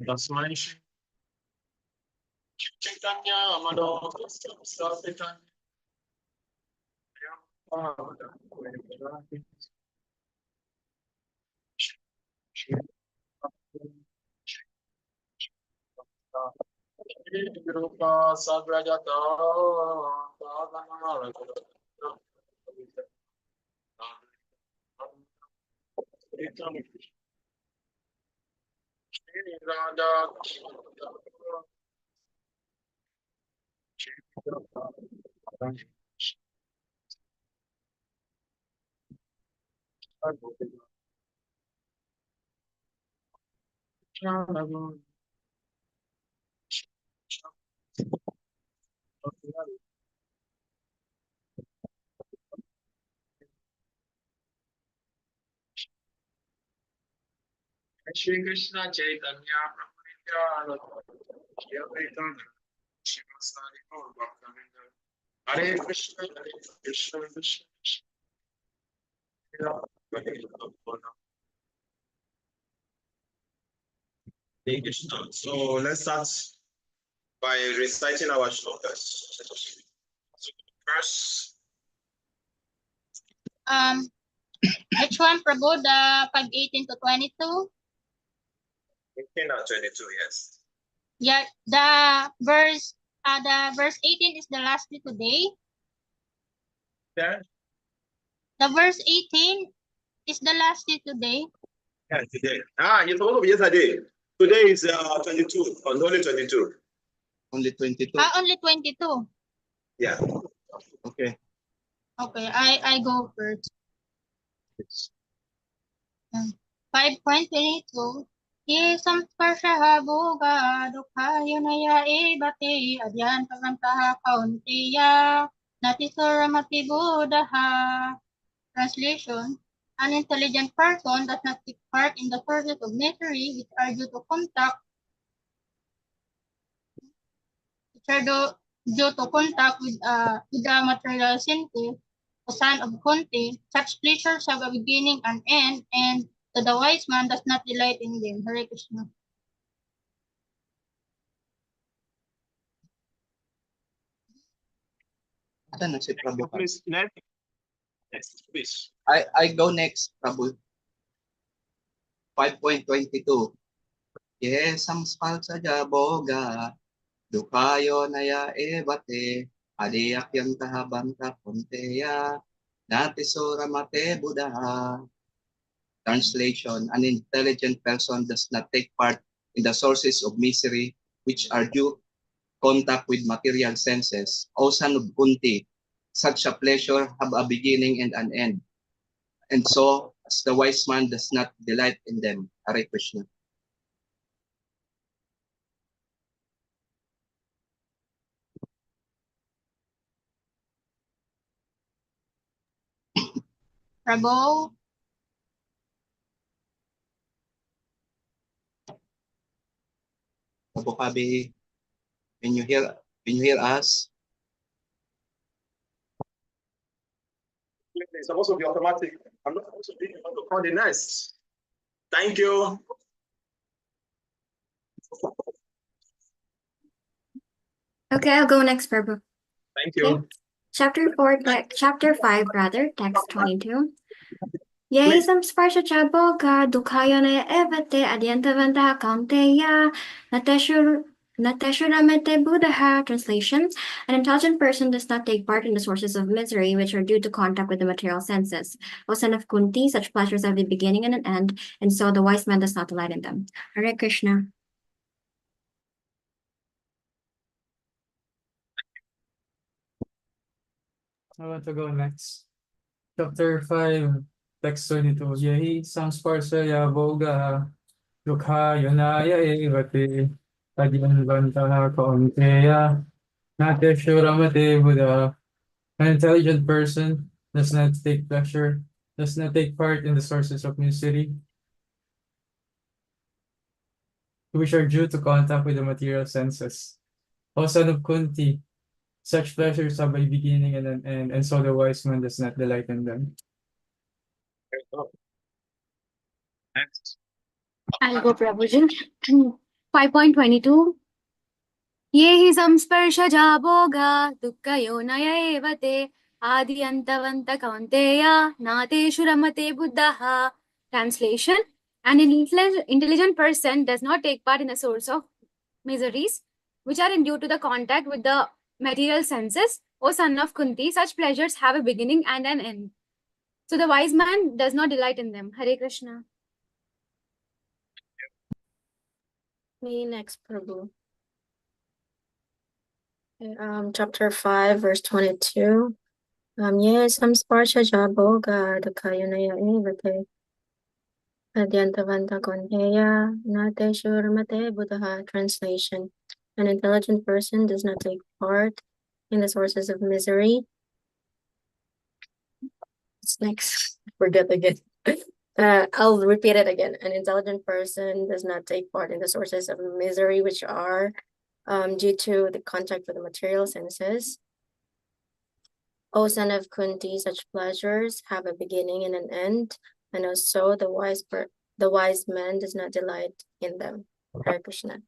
तस्मै श्री चैतन्य मनोभीष्टं स्थापितं Rupa Sagrajata Shri Krishna Chaitanya Prabhu Nityananda Shri Advaita Shivasari Gaur Bhaktivinoda Hare Krishna Krishna Krishna Hare Krishna. So let's start by reciting our shlokas. First, which one, Prabhu? The 5:18 to 22? 18 and 22, yes. Yeah, the verse 18 is the last day today. Yeah. The verse 18 is the last day today. Yeah, today. You're supposed to be yesterday. Today is 22, only 22. Only 22. Only 22. Yeah. Okay. Okay, I go first. 5.22. Ye samsparshaha bhoga dukhayunaya ebate adyantavantaha kaunteya natisuramati buddhaha. Translation: an intelligent person does not take part in the sources of misery which are due to contact with the material senses. O son of Kunti, such pleasures have a beginning and end, and the wise man does not delight in them. Hare Krishna. Please, next. Yes, please. I go next, Prabhu. 5.22. Yes, samspalsa jaboga dukayo naya evate adiakyam tahabanta punteya natisura mate buddha. Translation: an intelligent person does not take part in the sources of misery which are due contact with material senses. O son of Kunti, such a pleasure have a beginning and an end, and so as the wise man does not delight in them. Hare Krishna. Prabhu. Prabhu Kabi, can you hear us? It's supposed to be automatic. I'm not supposed to be able to call the next. Thank you. Okay, I'll go next, Prabhu. Thank you. Okay. Chapter 5, rather, text 22. Yeh samsparsha chaboga dukhayana evate adyantavanta kaunteya nateshuramete buddha. Translation: an intelligent person does not take part in the sources of misery which are due to contact with the material senses. O son of Kunti, such pleasures have a beginning and an end, and so the wise man does not delight in them. Hare Krishna. I want to go next. Chapter 5, text 22. Yehi samsparsaya boga dukha yanaya evate adyanvantaha kaunteya nateshuramate buddha. An intelligent person does not take part in the sources of misery, which are due to contact with the material senses. O son of Kunti, such pleasures have a beginning and an end, and so the wise man does not delight in them. Next. I'll go Prabhuji. 5.22. ये हि संस्पर्शजा भोगा दुःखयोनय एव ते आदि अन्तवन्त कौन्तेय नातेषु रमते बुद्धः. Translation: An intelligent person does not take part in the source of miseries, which are due to the contact with the material senses. O son of Kunti, such pleasures have a beginning and an end. So the wise man does not delight in them. Hare Krishna. Me next, Prabhu. Chapter 5, verse 22. Ye samsparsha boga dukkayunaya evate adyantavanta konheya nate shuramate buddha. Translation: An intelligent person does not take part in the sources of misery. What's next? Forget again. I'll repeat it again. An intelligent person does not take part in the sources of misery, which are due to the contact with the material senses. O son of Kunti, such pleasures have a beginning and an end, and also the wise man does not delight in them. Hare Krishna.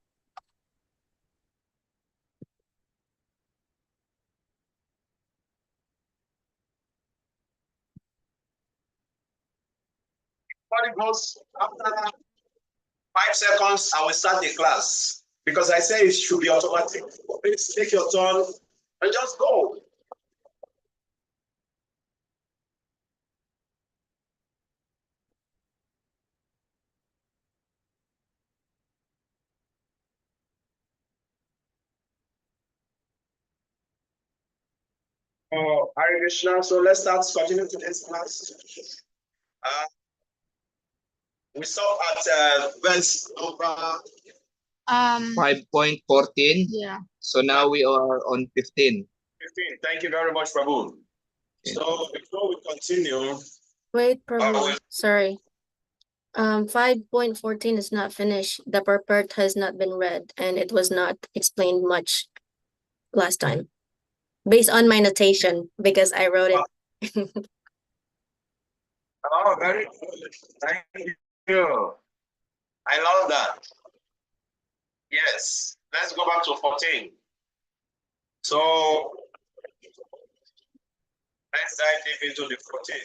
Body goes after 5 seconds, I will start the class because I say it should be automatic. Please take your turn and just go. Oh, Hare Krishna. So let's continue today's class. We stop at verse number 5.14. Yeah. So now we are on 15. 15. Thank you very much, Prabhu. So before we continue, Wait, Prabhu. Sorry. 5.14 is not finished. The purport has not been read, and it was not explained much last time, based on my notation, because I wrote it. oh, very good. Thank you. I love that. Yes, let's go back to 14. So let's dive deep into the 14.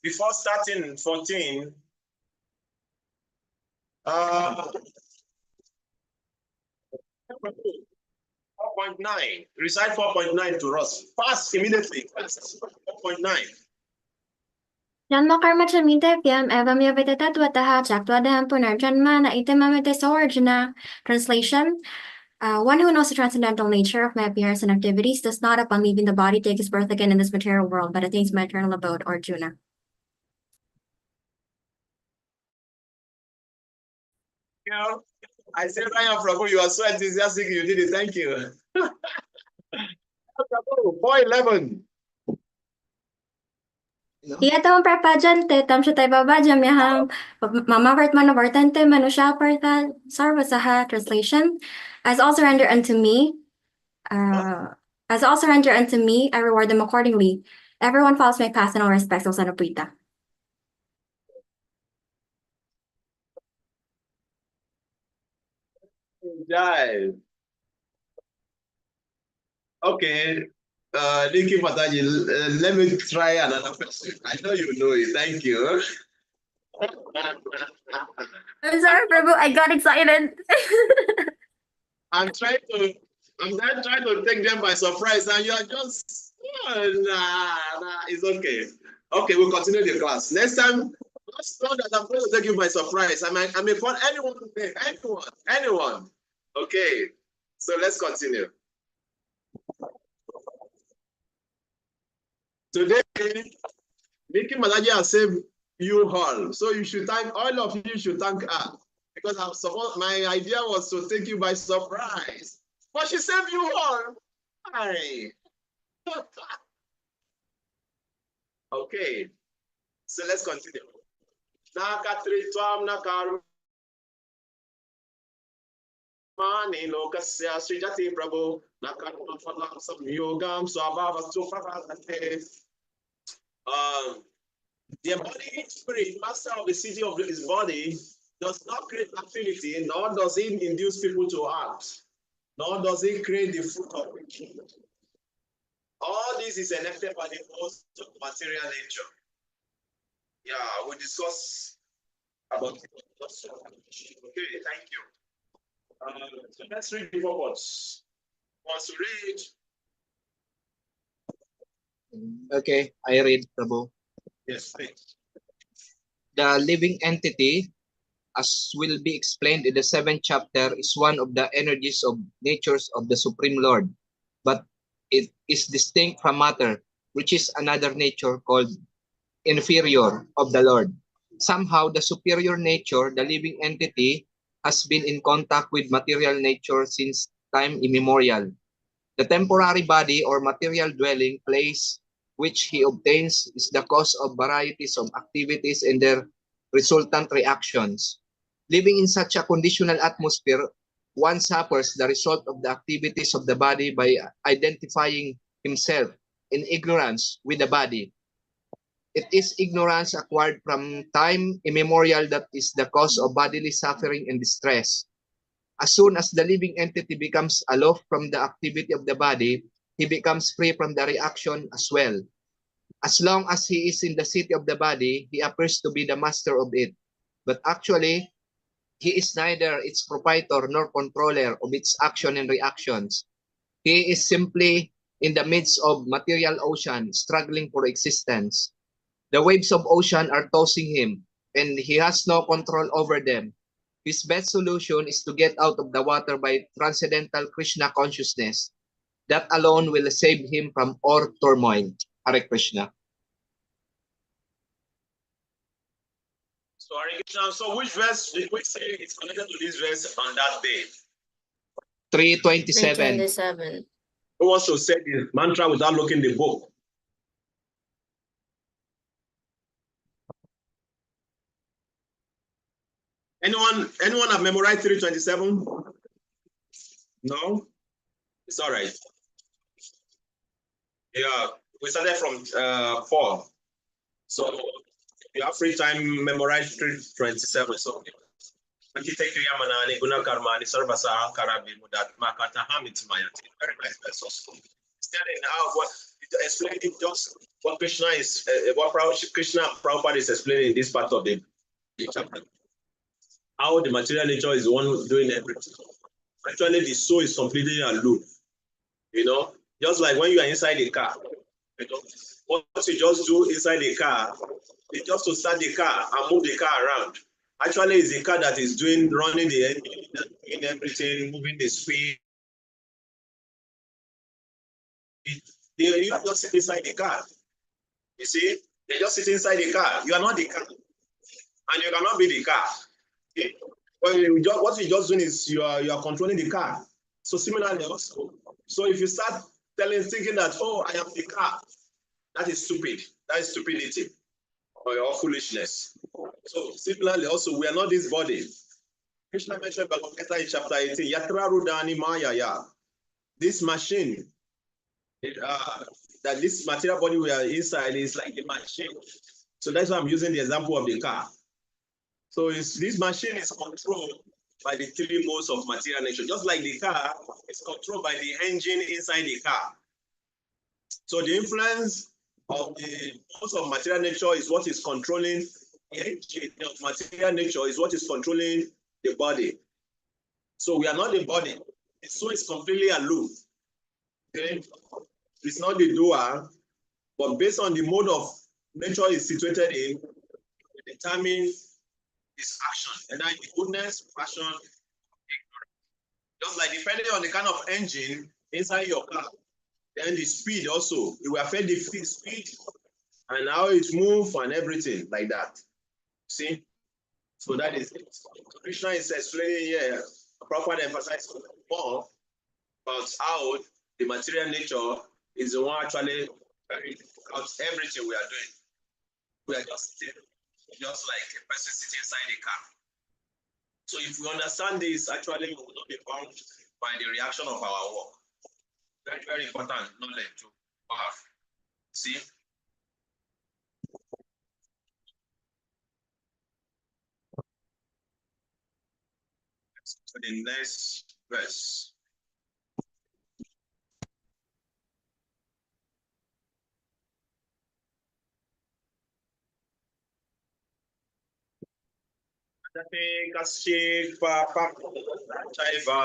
Before starting 14, 4.9. Recite 4.9 to us. Fast, immediately. 4.9. Janma karma chamitevyam evam yavitatvatah chaktvadaham punarjanma na itamamite sawarjana. Translation: One who knows the transcendental nature of my appearance and activities does not, upon leaving the body, take his birth again in this material world, but attains my eternal abode, Arjuna. You know, I said, Ryan Prabhu, you are so enthusiastic, you did it. Thank you. Prabhu, 411. Iyatam prapajante tam shatay babajam yaham mama vartmana vartante manusha partha sarvasaha. Translation: As all surrender unto me, I reward them accordingly. Everyone follows my path in all respects, O son of Prita. Jive. Okay. Nikki Mataji, let me try another question. I know you know it. Thank you. I'm sorry, Prabhu. I got excited. I'm trying to take them by surprise, and you are just nah, it's okay. Okay, we'll continue the class. Next time, just know that I'm going to take you by surprise. I may call anyone. Okay, so let's continue. Today, Nikki Malaji has saved you all, so you should thank all of you. Should thank her because my idea was to take you by surprise, but she saved you all. Hi. Okay, so let's continue. Mani lokasya srijati prabhu nakarma phalam samyogam swabhavastu pravadate. The embodied spirit, master of the city of his body, does not create affinity, nor does he induce people to act, nor does he create the fruit of it. All this is enacted by the force of material nature. Yeah, we discuss about it. Okay, thank you. So let's read the reports. Wants to read? Okay, I read, Prabhu. Yes, please. The living entity, as will be explained in the 7th chapter, is one of the energies of natures of the Supreme Lord, but it is distinct from matter, which is another nature called inferior of the Lord. Somehow, the superior nature, the living entity, has been in contact with material nature since time immemorial. The temporary body or material dwelling place which he obtains is the cause of varieties of activities and their resultant reactions. Living in such a conditional atmosphere, one suffers the result of the activities of the body by identifying himself in ignorance with the body. It is ignorance acquired from time immemorial that is the cause of bodily suffering and distress. As soon as the living entity becomes aloof from the activity of the body, he becomes free from the reaction as well. As long as he is in the city of the body, he appears to be the master of it. But actually, he is neither its proprietor nor controller of its action and reactions. He is simply in the midst of material ocean, struggling for existence. The waves of ocean are tossing him, and he has no control over them. His best solution is to get out of the water by transcendental Krishna consciousness. That alone will save him from all turmoil. Hare Krishna. So, so which verse did we say is connected to this verse on that day? 327. 327. Who wants to say the mantra without looking the book? Anyone have memorized 327? No? It's all right. Yeah, we started from 4. So you have free time, memorize 327. So very nice verse also. It's telling how what explaining just what Krishna is what Krishna Prabhupada is explaining in this part of the chapter. How the material nature is the one doing everything. Actually, the soul is completely aloof. You know, just like when you are inside the car, you know, what you just do inside the car is just to start the car and move the car around. Actually, it's the car that is running the engine, doing everything, moving the speed. You just sit inside the car. You see, they just sit inside the car. You are not the car, and you cannot be the car. Okay? Well, what you're just doing is you are controlling the car. So similarly also, so if you start thinking that, oh, I am the car, that is stupid. That is stupidity or foolishness. So similarly also, we are not this body. Krishna mentioned Bhagavad Gita in chapter 18, Yatra Rudani Maya. This machine, that this material body we are inside is like a machine. So that's why I'm using the example of the car. So this machine is controlled by the 3 modes of material nature, just like the car is controlled by the engine inside the car. So the influence of the modes of material nature is what is controlling the engine of material nature is what is controlling the body. So we are not the body. The soul is completely aloof. Okay? It's not the doer, but based on the mode of nature is situated in, we determine his action, and then the goodness, passion, ignorance. Just like depending on the kind of engine inside your car, then the speed also, it will affect the speed and how it moves and everything like that. See? So that is it. So Krishna is explaining here, Prabhupada emphasizes more about how the material nature is the one actually carrying out everything we are doing. We are just sitting, just like a person sitting inside a car. So if we understand this, actually we will not be bound by the reaction of our work. Very, very important knowledge to have. See? the next verse.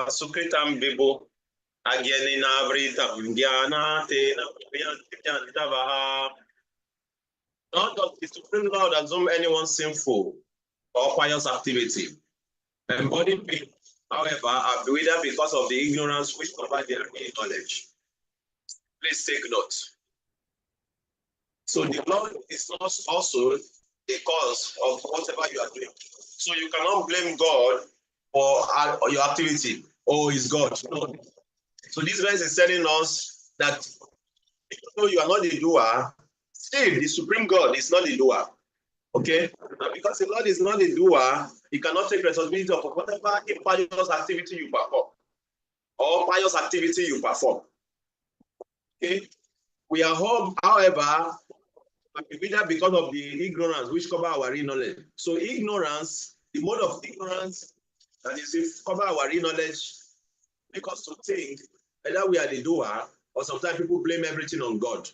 Sukritam bibo ageni na vritam gyana te na none of the Supreme Lord assume anyone sinful or pious activity. Embodied beings, however, are bewildered because of the ignorance which covered their knowledge. Please take note. So the Lord is also the cause of whatever you are doing. So you cannot blame God for your activity. Oh, it's God. No. So this verse is telling us that even though you are not the doer, still the Supreme God is not the doer. Okay? And because the Lord is not the doer, he cannot take responsibility of whatever impious activity you perform or pious activity you perform. Okay? We are home, however, either because of the ignorance which cover our real knowledge. So ignorance, the mode of ignorance that is cover our real knowledge, make us to think either we are the doer or sometimes people blame everything on God.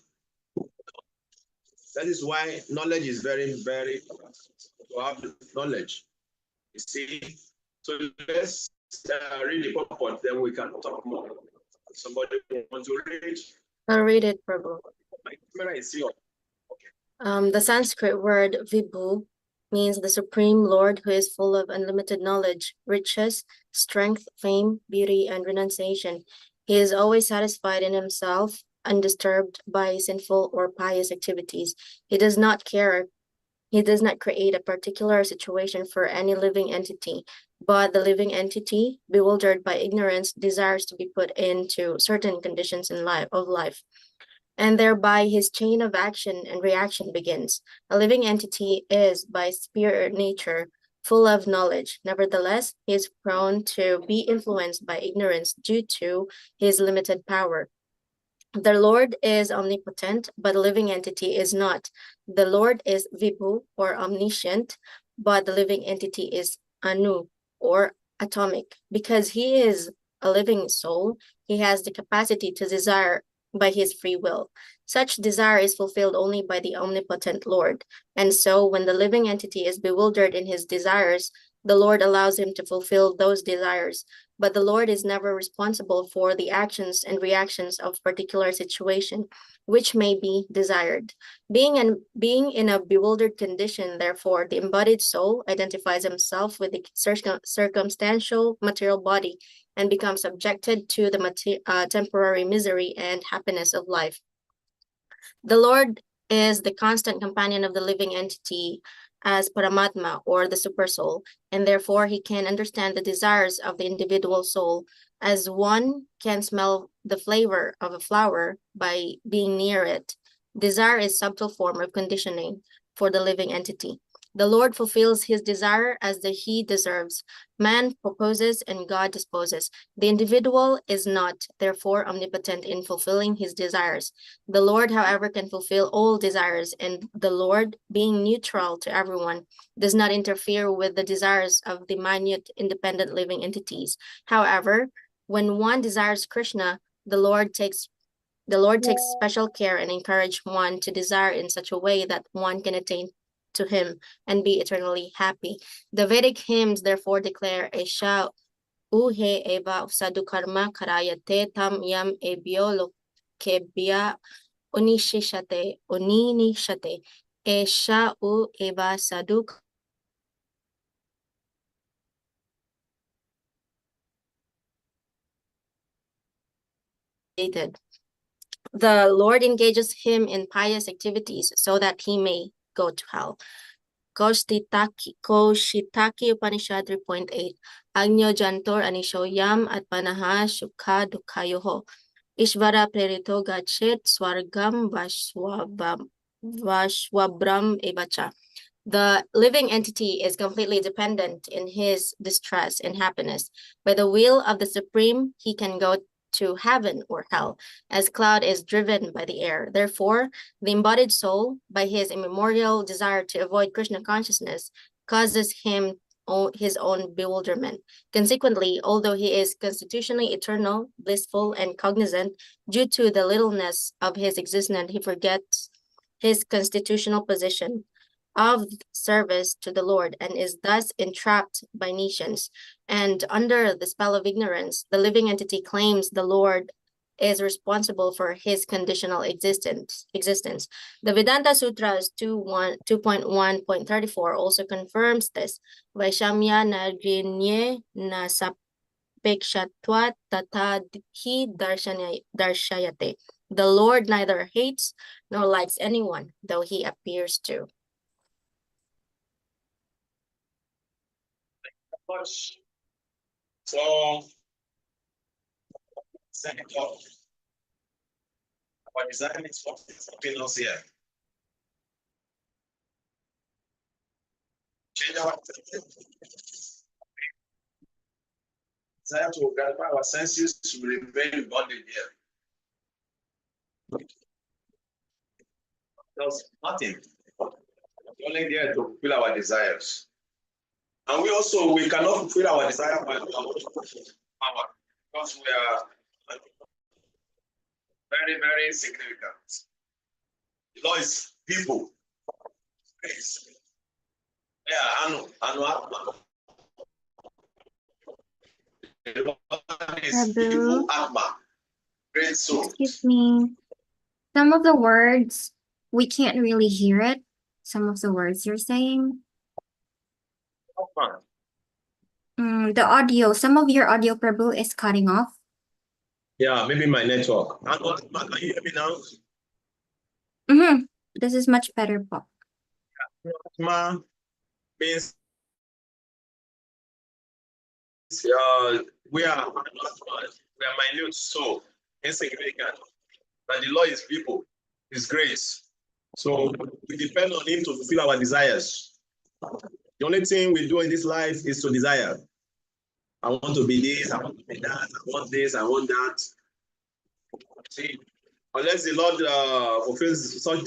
That is why knowledge is very, very to have knowledge. You see, so let's read the purport, then we can talk more. Somebody want to read? I'll read it, Prabhu. My camera is here. The Sanskrit word Vibhu means the Supreme Lord who is full of unlimited knowledge, riches, strength, fame, beauty, and renunciation. He is always satisfied in himself, undisturbed by sinful or pious activities. He does not create a particular situation for any living entity, but the living entity, bewildered by ignorance, desires to be put into certain conditions in life. And thereby his chain of action and reaction begins. A living entity is, by spirit nature, full of knowledge. Nevertheless, he is prone to be influenced by ignorance due to his limited power. The Lord is omnipotent, but a living entity is not. The Lord is Vibhu, or omniscient, but the living entity is Anu, or atomic. Because he is a living soul, he has the capacity to desire by his free will. Such desire is fulfilled only by the omnipotent Lord. And so, when the living entity is bewildered in his desires, the Lord allows him to fulfill those desires. But the Lord is never responsible for the actions and reactions of particular situation, which may be desired. Being in a bewildered condition, therefore, the embodied soul identifies himself with the circumstantial material body and becomes subjected to the temporary misery and happiness of life. The Lord is the constant companion of the living entity as Paramatma, or the super soul, and therefore he can understand the desires of the individual soul as one can smell the flavor of a flower by being near it. Desire is a subtle form of conditioning for the living entity. The Lord fulfills his desire as he deserves. Man proposes and God disposes. The individual is not, therefore, omnipotent in fulfilling his desires. The Lord, however, can fulfill all desires, and the Lord, being neutral to everyone, does not interfere with the desires of the minute, independent living entities. However, when one desires Krishna, the Lord takes special care and encourage one to desire in such a way that one can attain to him and be eternally happy. The Vedic hymns therefore declare Esha uhe eva sadhu karma karayate tam yam ebyo lokebya onishishate Esha u eva sadhu. The Lord engages him in pious activities so that he may go to hell. Koshitaki Upanishad 3.8 Agnya Jantor Anisho Yam at Panaha Shukha Dukhayoho Ishvara Prerito Gachit Swargam Vashwabram Evacha. The living entity is completely dependent in his distress and happiness. By the will of the Supreme, he can go to heaven or hell, as cloud is driven by the air. Therefore, the embodied soul, by his immemorial desire to avoid Krishna consciousness, causes him his own bewilderment. Consequently, although he is constitutionally eternal, blissful, and cognizant, due to the littleness of his existence, he forgets his constitutional position of service to the Lord and is thus entrapped by nations. And under the spell of ignorance, the living entity claims the Lord is responsible for his conditional existence. The Vedanta Sutras 2.1.34 also confirms this. Vaishamya na grinye na sapekshatvat tata hi darshayate. The Lord neither hates nor likes anyone, though he appears to. Much. So, second off, our design is what is helping us here. Change our desire to gratify our senses to remain bonded here. There's nothing. Only there to fulfill our desires. And we cannot fulfill our desire by our own power, because we are very, very significant. The law is people. Yeah, I know. The law is people, Atma. Great soul. Excuse me. Some of the words, we can't really hear it. Some of the words you're saying. The audio, some of your audio, Prabhu, is cutting off. Yeah, maybe my network. Can you hear me now? This is much better, Pop. Atma means we are minute, so insignificant. But the law is people, is grace. So we depend on him to fulfill our desires. The only thing we do in this life is to desire. I want to be this, I want to be that, I want this, I want that. See, unless the Lord fulfills such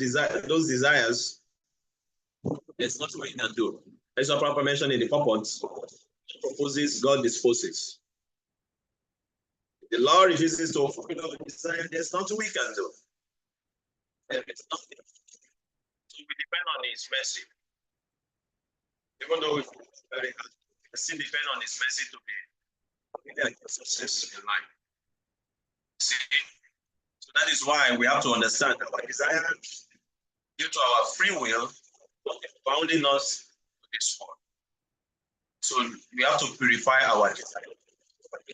those desires, there's nothing we can do. As your proper mention in the purport, proposes, God disposes. The Lord refuses to fulfill our desire, there's nothing we can do. It's nothing. So we depend on his mercy. Even though we very hard, we still depend on his mercy to be success in life. See? So that is why we have to understand that our desire, due to our free will, bounding us to this world. So we have to purify our desire.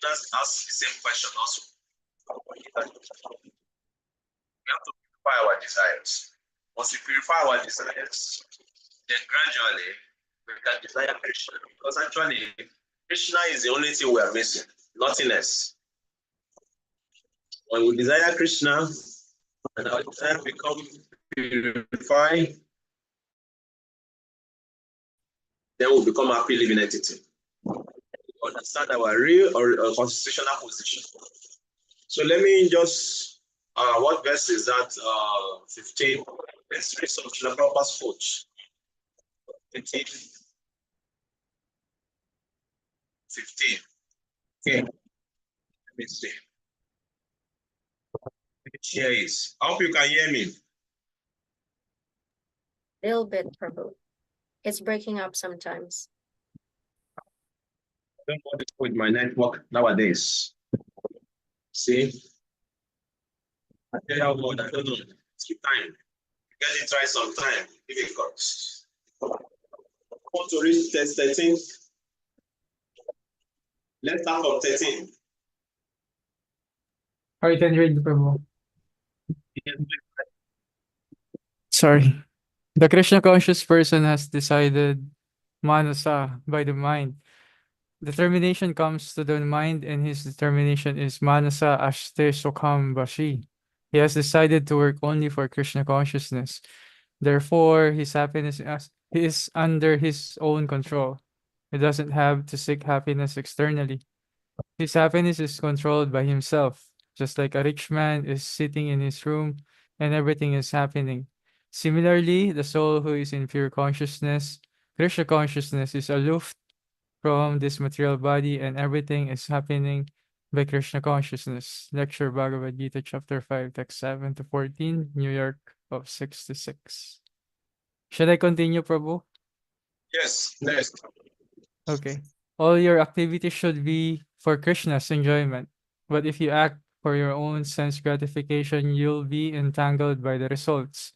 That's the same question also. We have to purify our desires. Once we purify our desires, then gradually we can desire Krishna. Because actually, Krishna is the only thing we are missing, nothing else. When we desire Krishna, and our desire becomes purified, then we become a happy living entity. We understand our real or constitutional position. So let me just, what verse is that? 15. Let's read some Srila Prabhupada's quote. 15. Okay. Let me see. Here is. I hope you can hear me. Little bit, Prabhu. It's breaking up sometimes. I don't know what is with my network nowadays. See? I tell you how good, I don't know. Keep time. Get it right sometime. Give it comes. Want to reach test 13? Let's start from 13. Or you can read the Prabhu. Sorry. The Krishna conscious person has decided manasa by the mind. Determination comes to the mind, and his determination is manasa ashte sokham vashi. He has decided to work only for Krishna consciousness. Therefore, his happiness is under his own control. He doesn't have to seek happiness externally. His happiness is controlled by himself, just like a rich man is sitting in his room and everything is happening. Similarly, the soul who is in pure consciousness, Krishna consciousness, is aloof from this material body, and everything is happening by Krishna consciousness. Lecture Bhagavad Gita, chapter 5, text 7 to 14, New York of 66. Should I continue, Prabhu? Yes, next. Okay. All your activities should be for Krishna's enjoyment. But if you act for your own sense gratification, you'll be entangled by the results.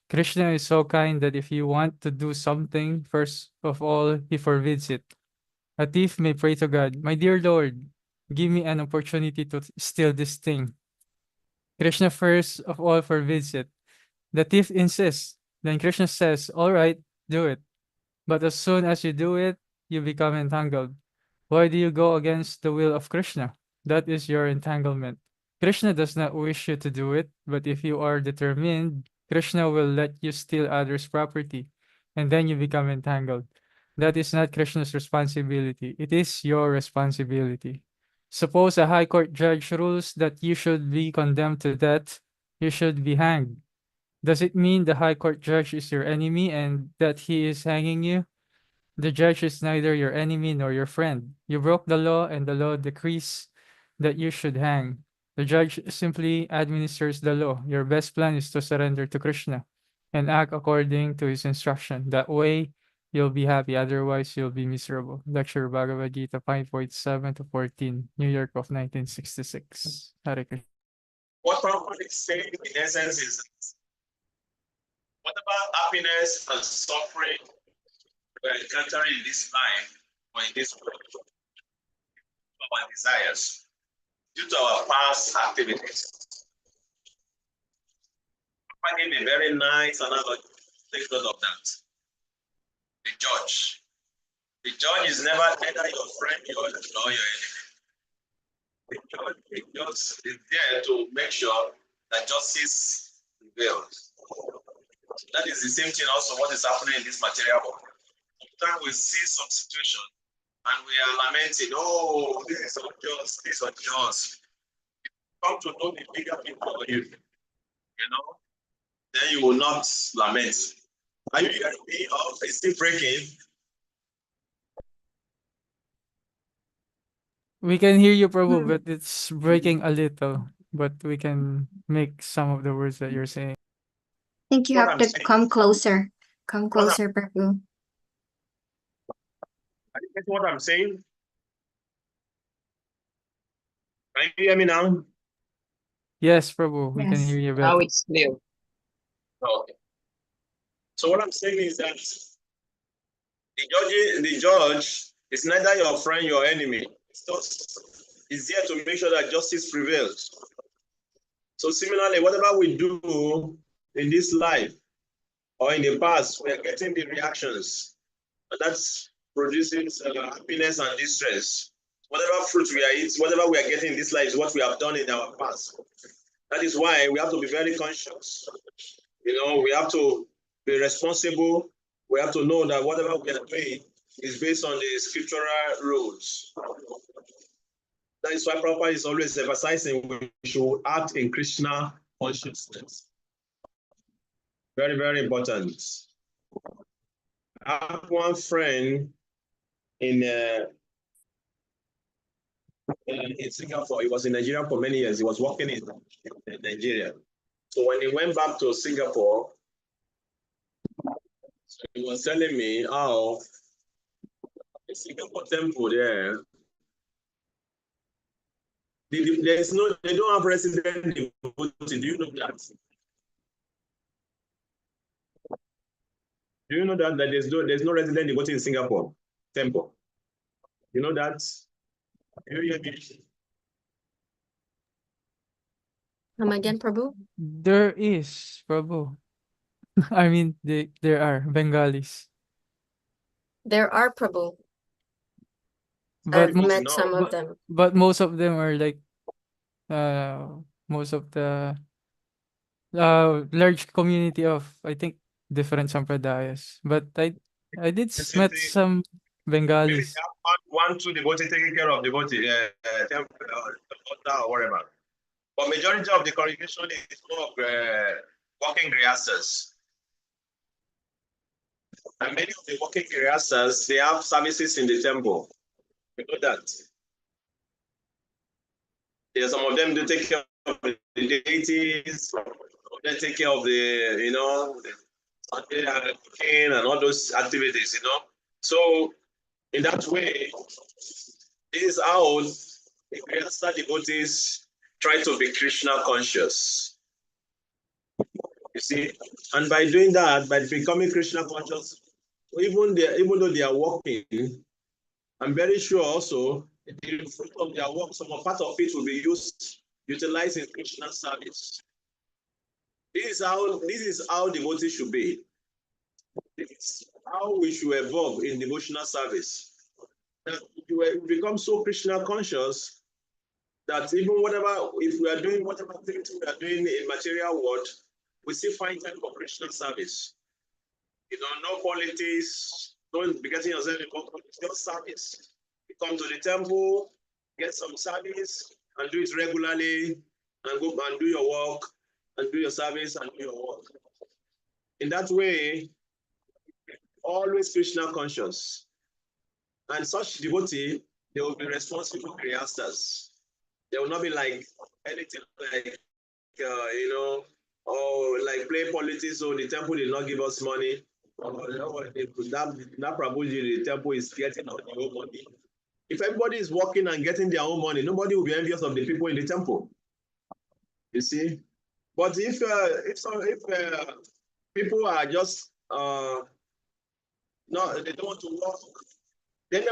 Krishna is so kind that if you want to do something, first of all, he forbids it. A thief may pray to God, "My dear Lord, give me an opportunity to steal this thing." Krishna first of all forbids it. The thief insists. Then Krishna says, "All right, do it." But as soon as you do it, you become entangled. Why do you go against the will of Krishna? That is your entanglement. Krishna does not wish you to do it, but if you are determined, Krishna will let you steal others' property, and then you become entangled. That is not Krishna's responsibility, it is your responsibility. Suppose a high court judge rules that you should be condemned to death, you should be hanged. Does it mean the high court judge is your enemy and that he is hanging you? The judge is neither your enemy nor your friend. You broke the law, and the law decrees that you should hang. The judge simply administers the law. Your best plan is to surrender to Krishna and act according to his instruction. That way, you'll be happy. Otherwise, you'll be miserable. Lecture Bhagavad Gita 5.7 to 14, New York of 1966. Hare Krishna. What Prabhupada is saying in essence is whatever happiness and suffering we're encountering in this life or in this world, our desires, due to our past activities. I gave a very nice analogy. Take note of that. The judge. The judge is never either your friend or your enemy. The judge is there to make sure that justice prevails. That is the same thing also what is happening in this material world. Sometimes we see some situation and we are lamenting, oh, this is unjust, this is unjust. Come to know the bigger people of you, then you will not lament. Are you hearing me? Oh, it's still breaking. We can hear you, Prabhu, but it's breaking a little. But we can make some of the words that you're saying. I think you What have I'm to saying. come closer. Come What closer, Prabhu. Are you getting what I'm saying? Can you hear me now? Yes, Prabhu, we can Yes. hear you Now better. it's clear. Okay. So what I'm saying is that the judge is neither your friend, your enemy. It's there to make sure that justice prevails. So similarly, whatever we do in this life or in the past, we are getting the reactions. And that's producing happiness and distress. Whatever fruit we are eating, whatever we are getting in this life is what we have done in our past. That is why we have to be very conscious. We have to be responsible. We have to know that whatever we are doing is based on the scriptural rules. That is why Prabhupada is always emphasizing we should act in Krishna consciousness. Very, very important. I have one friend in Singapore. He was in Nigeria for many years. He was working in Nigeria. So when he went back to Singapore, he was telling me how the Singapore temple there, they don't have resident devotee. Do you know that? Do you know that there's no resident devotee in Singapore temple? You know that? Do you hear me? Come again, Prabhu? There is, Prabhu. I mean, there are Bengalis. There are, Prabhu. But I've mo- met No. some of them. but most of them are like most of the large community of, I think, different sampradayas. But I did met some Bengalis. One, two devotee taking care of devotee, temple, or whatever. But majority of the congregation is more of working grihastas. And many of the working grihastas, they have services in the temple. You know that. Yeah, some of them do take care of the deities, they take care of the, cooking and all those activities, So in that way, this is how the grihasta devotees try to be Krishna conscious. You see, and by doing that, by becoming Krishna conscious, even though they are working, I'm very sure also the fruit of their work, some part of it will be utilized in Krishna service. This is how devotees should be. This is how we should evolve in devotional service. That you become so Krishna conscious that even if we are doing whatever things we are doing in material world, we still find time for Krishna service. No politics, don't be getting yourself involved in just service. You come to the temple, get some service, and do it regularly, and go and do your work, and do your service, and do your work. In that way, always Krishna conscious. And such devotee, they will be responsible grihastas. They will not be like anything like, like play politics, so the temple did not give us money. That Prabhuji, the temple is getting all their own money. If everybody is working and getting their own money, nobody will be envious of the people in the temple. You see? But if people are just they don't want to work, then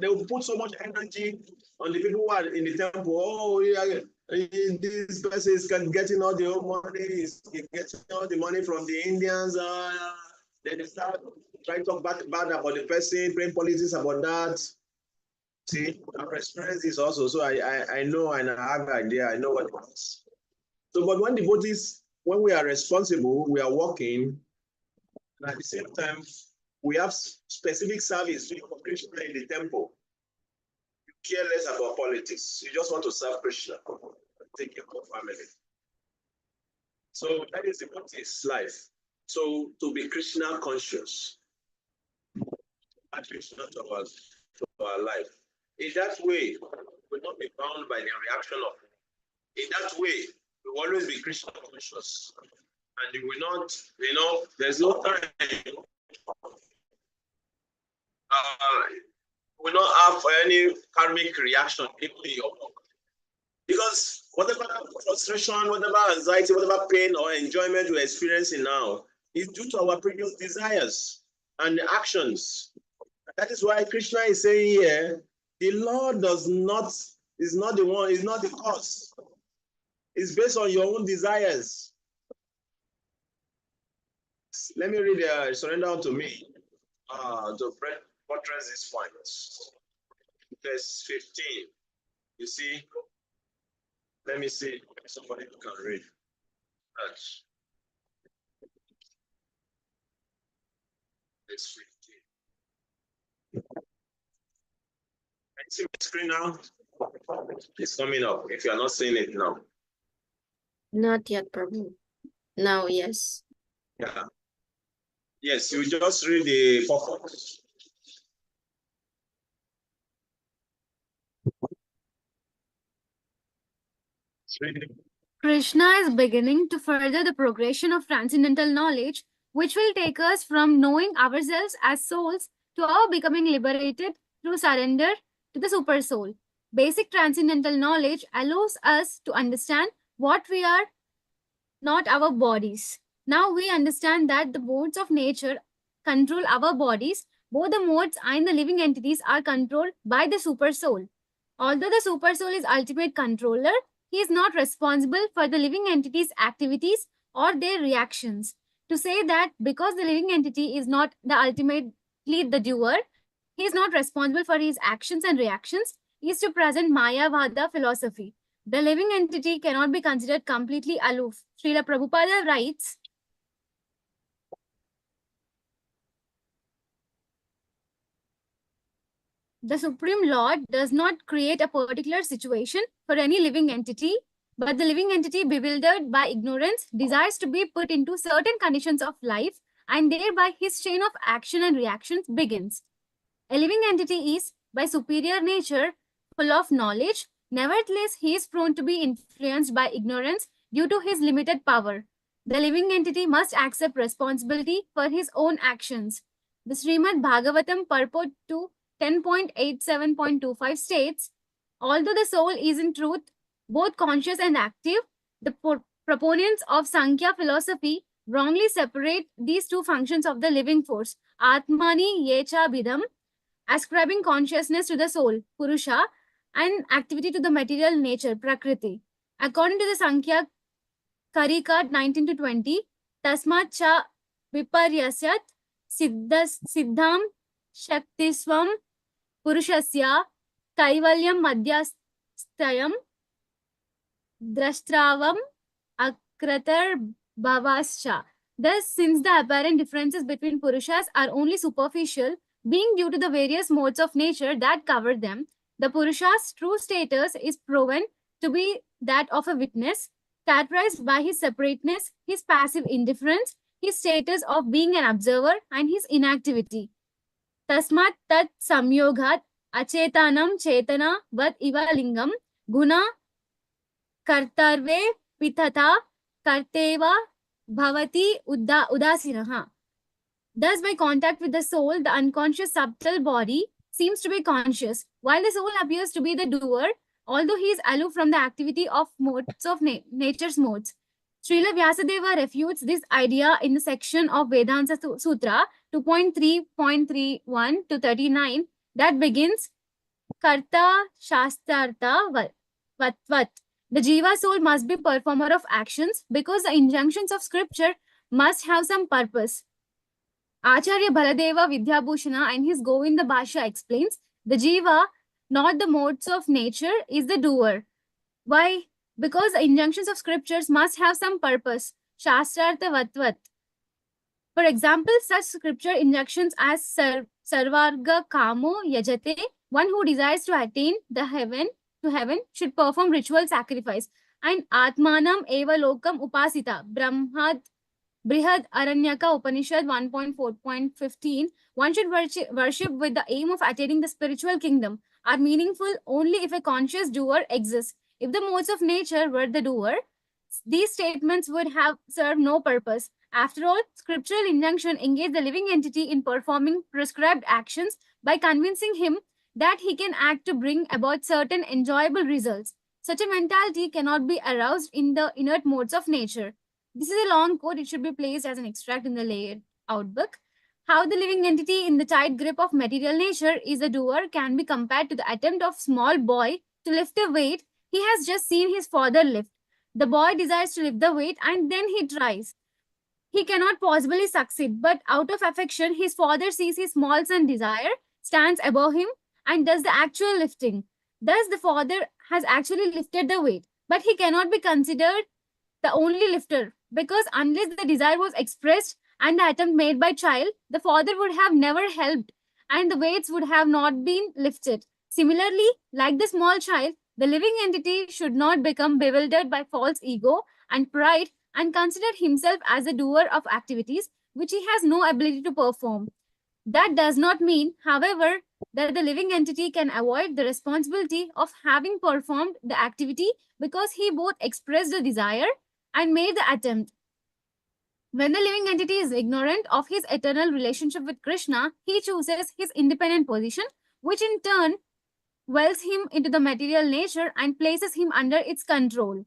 they will put so much energy on the people who are in the temple. Oh, yeah, this person is getting all the money, is getting all the money from the Indians. Then they start trying to talk bad about the person, playing politics about that. See, I've experienced this also, so I know and I have an idea. I know what it is. So, but when devotees, when we are responsible, we are working, and at the same time, we have specific service to Krishna in the temple. You care less about politics. You just want to serve Krishna, take care of your family. So that is the devotee's life. So to be Krishna conscious, add Krishna to our life. In that way, we will not be bound by the reaction of. In that way, we will always be Krishna conscious, and you will not, there's no time. We not have any karmic reaction in your work. Because whatever frustration, whatever anxiety, whatever pain or enjoyment we're experiencing now is due to our previous desires and actions. That is why Krishna is saying here, the Lord is not the cause. It's based on your own desires. Let me read surrender unto me to buttress these points. Verse 15. You see, let me see if somebody can read that. Verse 15. Can you see my screen now? It's coming up. If you are not seeing it now. Not yet, Prabhu. Now, yes. Yeah. Yes, you just read the purpose. Krishna is beginning to further the progression of transcendental knowledge, which will take us from knowing ourselves as souls to our becoming liberated through surrender to the super soul. Basic transcendental knowledge allows us to understand what we are, not our bodies. Now we understand that the modes of nature control our bodies. Both the modes and the living entities are controlled by the super soul. Although the super soul is ultimate controller, he is not responsible for the living entity's activities or their reactions. To say that because the living entity is not ultimately the doer, he is not responsible for his actions and reactions, is to present Mayavada philosophy. The living entity cannot be considered completely aloof. Srila Prabhupada writes, the Supreme Lord does not create a particular situation for any living entity, but the living entity, bewildered by ignorance, desires to be put into certain conditions of life and thereby his chain of action and reactions begins. A living entity is, by superior nature, full of knowledge. Nevertheless, he is prone to be influenced by ignorance due to his limited power. The living entity must accept responsibility for his own actions. The Srimad Bhagavatam purport to 10.87.25 states, although the soul is in truth both conscious and active, the proponents of Sankhya philosophy wrongly separate these two functions of the living force, Atmani Yecha Bidam, ascribing consciousness to the soul, Purusha, and activity to the material nature, Prakriti. According to the Sankhya Karika 19 to 20, Tasmat cha viparyasyat siddham shaktiswam purushasya kaivalyam madhyastayam drashtravam akratar bhavascha. Thus, since the apparent differences between Purushas are only superficial, being due to the various modes of nature that cover them, the Purusha's true status is proven to be that of a witness, characterized by his separateness, his passive indifference, his status of being an observer, and his inactivity. Tasmat tat samyogat acetanam chetana vat iva lingam guna kartarve pitata karteva bhavati udasinaha. Thus, by contact with the soul, the unconscious subtle body seems to be conscious, while the soul appears to be the doer, although he is aloof from the activity of modes of nature's modes. Srila Vyasadeva refutes this idea in the section of Vedanta Sutra 2.3.31 to 39 that begins Karta Shastarta Vatvat. The Jiva soul must be performer of actions because the injunctions of scripture must have some purpose. Acharya Baladeva Vidyabhushana and his Govinda Bhashya explains the Jiva, not the modes of nature, is the doer. Why? Because the injunctions of scriptures must have some purpose. Shastrartha Vatvat. For example, such scripture injunctions as Sarvarga Kamo Yajate, one who desires to attain the heaven should perform ritual sacrifice, and Atmanam Eva Lokam Upasita, Brihad Aranyaka Upanishad 1.4.15, one should worship with the aim of attaining the spiritual kingdom, are meaningful only if a conscious doer exists. If the modes of nature were the doer, these statements would have served no purpose. After all, scriptural injunction engaged the living entity in performing prescribed actions by convincing him that he can act to bring about certain enjoyable results. Such a mentality cannot be aroused in the inert modes of nature. This is a long quote. It should be placed as an extract in the laid out book. How the living entity in the tight grip of material nature is a doer can be compared to the attempt of small boy to lift a weight he has just seen his father lift. The boy desires to lift the weight and then he tries. He cannot possibly succeed, but out of affection, his father sees his small son desire, stands above him, and does the actual lifting. Thus, the father has actually lifted the weight, but he cannot be considered the only lifter, because unless the desire was expressed and the attempt made by child, the father would have never helped and the weights would have not been lifted. Similarly, like the small child, the living entity should not become bewildered by false ego and pride and consider himself as a doer of activities which he has no ability to perform. That does not mean, however, that the living entity can avoid the responsibility of having performed the activity because he both expressed the desire and made the attempt. When the living entity is ignorant of his eternal relationship with Krishna, he chooses his independent position, which in turn wells him into the material nature and places him under its control.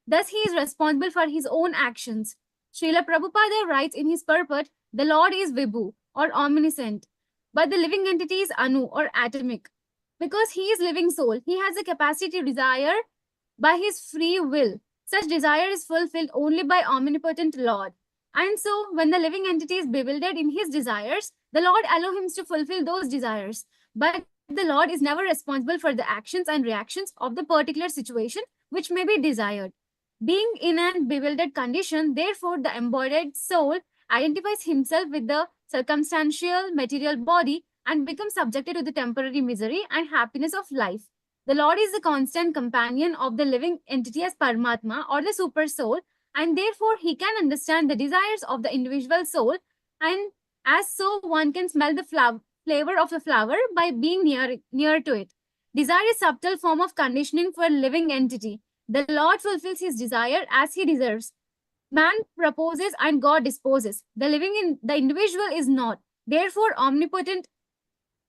Thus, he is responsible for his own actions. Srila Prabhupada writes in his purport, the Lord is Vibhu, or omniscient, but the living entity is Anu, or atomic. Because he is living soul, he has the capacity to desire by his free will. Such desire is fulfilled only by omnipotent Lord. And so, when the living entity is bewildered in his desires, the Lord allows him to fulfill those desires. But the Lord is never responsible for the actions and reactions of the particular situation which may be desired. Being in a bewildered condition, therefore, the embodied soul identifies himself with the circumstantial material body and becomes subjected to the temporary misery and happiness of life. The Lord is the constant companion of the living entity as Paramatma, or the super soul, and therefore he can understand the desires of the individual soul And as so, one can smell the flavor of the flower by being near to it. Desire is a subtle form of conditioning for a living entity. The Lord fulfills his desire as he deserves. Man proposes and God disposes. The individual is not, therefore, omnipotent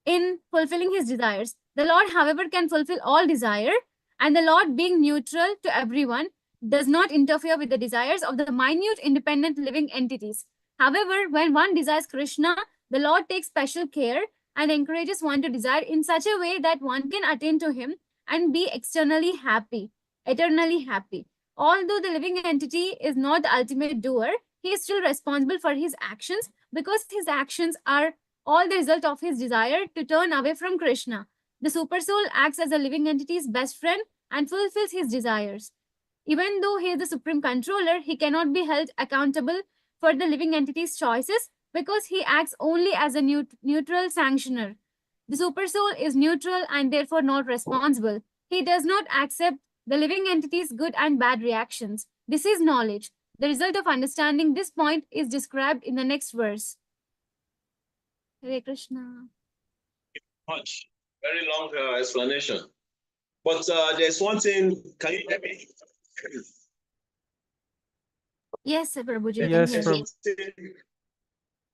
in fulfilling his desires. The Lord, however, can fulfill all desire, and the Lord, being neutral to everyone, does not interfere with the desires of the minute independent living entities. However, when one desires Krishna, the Lord takes special care and encourages one to desire in such a way that one can attain to him and be externally happy, eternally happy. Although the living entity is not the ultimate doer, he is still responsible for his actions because his actions are all the result of his desire to turn away from Krishna. The supersoul acts as a living entity's best friend and fulfills his desires. Even though he is the supreme controller, he cannot be held accountable for the living entity's choices because he acts only as a neutral sanctioner. The supersoul is neutral and therefore not responsible. He does not accept the living entity's good and bad reactions. This is knowledge. The result of understanding this point is described in the next verse. Hare Krishna. Much. Very long explanation. But there's one thing, can you hear me? Yes, Prabhuji, we Yes, can hear Prabhu. you.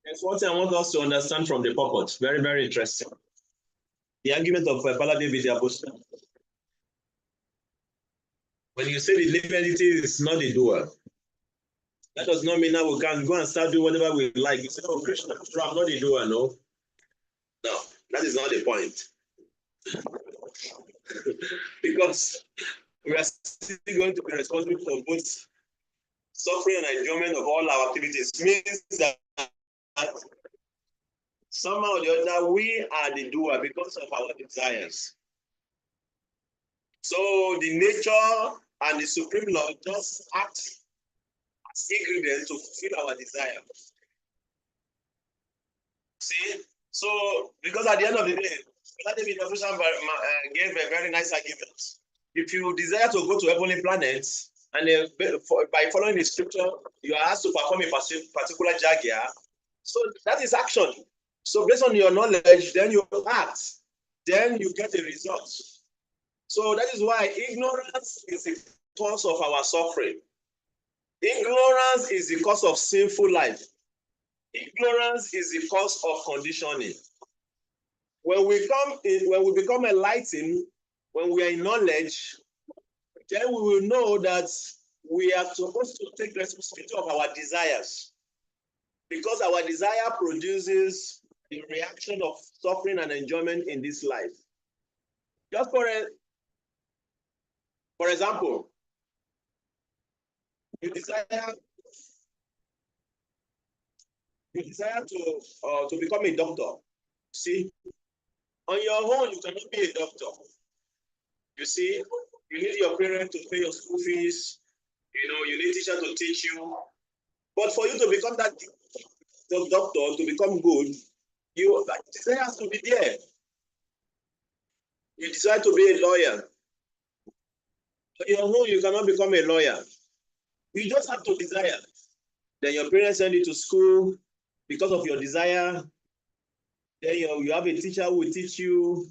There's one thing I want us to understand from the purport. Very, very interesting. The argument of Baladev Vidyabhushana. When you say the living entity is not the doer, that does not mean that we can go and start doing whatever we like. You say, oh, Krishna, I'm not the doer, no. No, that is not the point. Because we are still going to be responsible for both suffering and enjoyment of all our activities. Means that somehow or the other, we are the doer because of our desires. So the nature and the Supreme Lord just act as ingredients to fulfill our desire. See? So, because at the end of the day, David gave a very nice argument. If you desire to go to heavenly planets, and by following the scripture, you are asked to perform a particular jagya, so that is action. So based on your knowledge, then you act, then you get a result. So that is why ignorance is the cause of our suffering. Ignorance is the cause of sinful life. Ignorance is the cause of conditioning. When we become enlightened, when we are in knowledge, then we will know that we are supposed to take responsibility of our desires. Because our desire produces the reaction of suffering and enjoyment in this life. Just for example, you desire to become a doctor. See, on your own, you cannot be a doctor. You see, you need your parents to pay your school fees. You need teacher to teach you. But for you to become that doctor, to become good, that desire has to be there. You decide to be a lawyer. On your own, you cannot become a lawyer. You just have to desire. Then your parents send you to school because of your desire. Then you have a teacher who will teach you.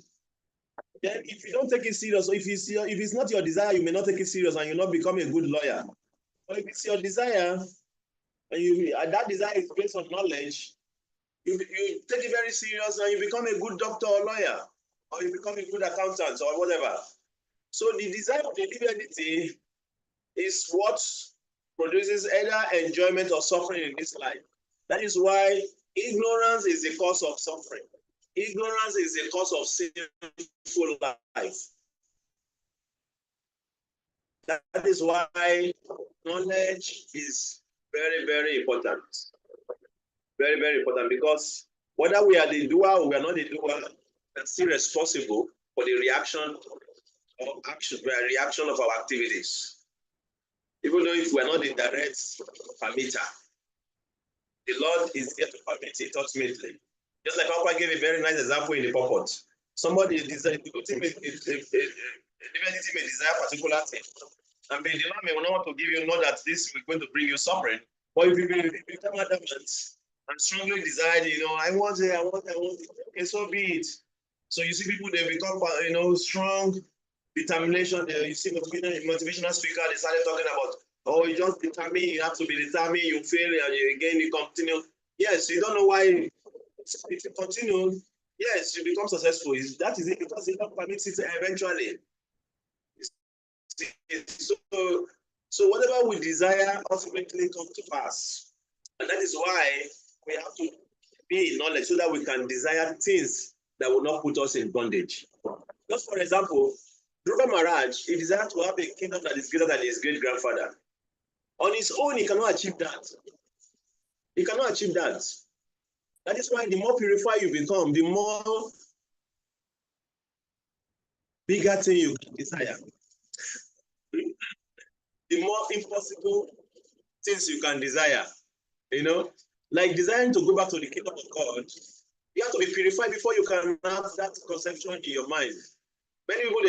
Then if you don't take it serious, or if it's not your desire, you may not take it serious and you'll not become a good lawyer. But if it's your desire, and that desire is based on knowledge, you take it very serious and you become a good doctor or lawyer, or you become a good accountant or whatever. So the desire of the living entity is what produces either enjoyment or suffering in this life. That is why ignorance is the cause of suffering. Ignorance is the cause of sinful life. That is why knowledge is very, very important. Very, very important, because whether we are the doer or we are not the doer, we are still responsible for the reaction of our activities. Even though if we are not the direct permitter, the Lord is there to permit it ultimately. Just like Papa gave a very nice example in the purport. Somebody desire may desire particular thing. And the Lord may not want to give you know that this is going to bring you suffering. But if you become adamant and strongly desired, I want it, I want it. Okay, so be it. So you see people, they become, strong determination. You see motivational speaker, they started talking about, oh, you just determine, you have to be determined, you fail, and you continue. Yes, you don't know why. If you continue, yes, you become successful. That is it, because it permits it eventually. So whatever we desire ultimately comes to pass. And that is why we have to be in knowledge so that we can desire things that will not put us in bondage. Just for example, Dhruva Maharaj, he desired to have a kingdom that is greater than his great-grandfather. On his own, he cannot achieve that. He cannot achieve that. That is why the more purified you become, the more bigger thing you desire. The more impossible things you can desire. Like desiring to go back to the kingdom of God, you have to be purified before you can have that conception in your mind. Many people,